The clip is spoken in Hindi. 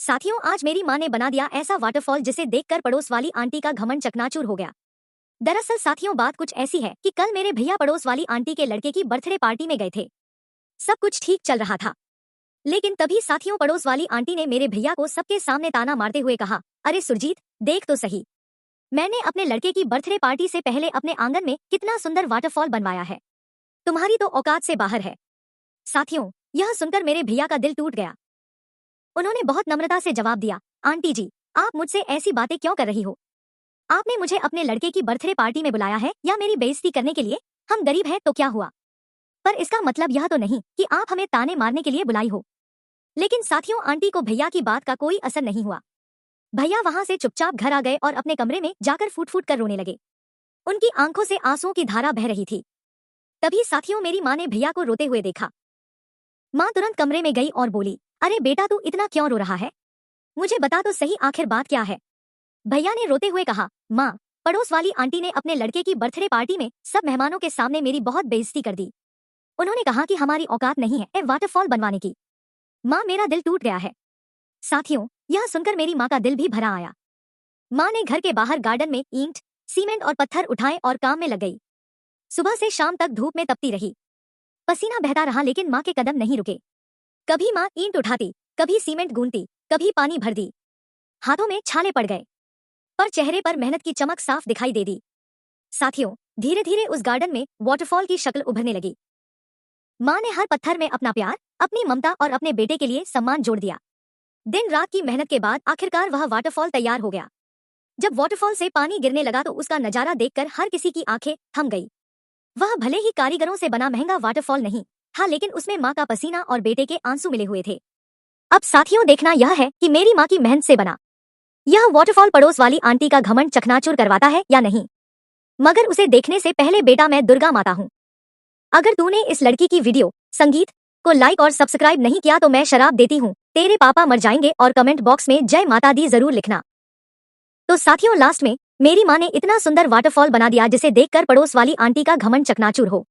साथियों, आज मेरी माँ ने बना दिया ऐसा वाटरफॉल जिसे देखकर पड़ोस वाली आंटी का घमंड चकनाचूर हो गया। दरअसल साथियों, बात कुछ ऐसी है कि कल मेरे भैया पड़ोस वाली आंटी के लड़के की बर्थडे पार्टी में गए थे। सब कुछ ठीक चल रहा था, लेकिन तभी साथियों पड़ोस वाली आंटी ने मेरे भैया को सबके सामने ताना मारते हुए कहा, अरे सुरजीत, देख तो सही, मैंने अपने लड़के की बर्थडे पार्टी से पहले अपने आंगन में कितना सुंदर वाटरफॉल बनवाया है। तुम्हारी तो औकात से बाहर है। साथियों, यह सुनकर मेरे भैया का दिल टूट गया। उन्होंने बहुत नम्रता से जवाब दिया, आंटी जी, आप मुझसे ऐसी बातें क्यों कर रही हो? आपने मुझे अपने लड़के की बर्थडे पार्टी में बुलाया है या मेरी बेइज्जती करने के लिए? हम गरीब हैं तो क्या हुआ, पर इसका मतलब यह तो नहीं कि आप हमें ताने मारने के लिए बुलाई हो। लेकिन साथियों, आंटी को भैया की बात का कोई असर नहीं हुआ। भैया वहां से चुपचाप घर आ गए और अपने कमरे में जाकर फूट फूट कर रोने लगे। उनकी आंखों से आंसुओं की धारा बह रही थी। तभी साथियों मेरी माँ ने भैया को रोते हुए देखा। माँ तुरंत कमरे में गई और बोली, अरे बेटा, तू इतना क्यों रो रहा है? मुझे बता तो सही, आखिर बात क्या है? भैया ने रोते हुए कहा, माँ, पड़ोस वाली आंटी ने अपने लड़के की बर्थडे पार्टी में सब मेहमानों के सामने मेरी बहुत बेइज्जती कर दी। उन्होंने कहा कि हमारी औकात नहीं है वाटरफॉल बनवाने की। माँ, मेरा दिल टूट गया है। साथियों, यह सुनकर मेरी माँ का दिल भी भरा आया। माँ ने घर के बाहर गार्डन में ईंट, सीमेंट और पत्थर उठाए और काम में लग गई। सुबह से शाम तक धूप में तपती रही, पसीना बहता रहा, लेकिन माँ के कदम नहीं रुके। कभी माँ ईंट उठाती, कभी सीमेंट गूंथती, कभी पानी भर दी। हाथों में छाले पड़ गए, पर चेहरे पर मेहनत की चमक साफ दिखाई दे दी। साथियों, धीरे धीरे उस गार्डन में वाटरफॉल की शक्ल उभरने लगी। माँ ने हर पत्थर में अपना प्यार, अपनी ममता और अपने बेटे के लिए सम्मान जोड़ दिया। दिन रात की मेहनत के बाद आखिरकार वह वाटरफॉल तैयार हो गया। जब वाटरफॉल से पानी गिरने लगा तो उसका नजारा देखकर हर किसी की आंखें थम गई। वह भले ही कारीगरों से बना महंगा वाटरफॉल नहीं था, लेकिन उसमें माँ का पसीना और बेटे के आंसू मिले हुए थे। अब साथियों, देखना यह है कि मेरी माँ की मेहनत से बना यह वाटरफॉल पड़ोस वाली आंटी का घमंड चकनाचूर करवाता है या नहीं। मगर उसे देखने से पहले बेटा, मैं दुर्गा माता हूँ। अगर तूने इस लड़की की वीडियो संगीत को लाइक और सब्सक्राइब नहीं किया तो मैं शराब देती हूँ, तेरे पापा मर जाएंगे। और कमेंट बॉक्स में जय माता दी जरूर लिखना। तो साथियों, लास्ट में मेरी माँ ने इतना सुंदर वाटरफॉल बना दिया जिसे देखकर पड़ोस वाली आंटी का घमंड चकनाचूर हो।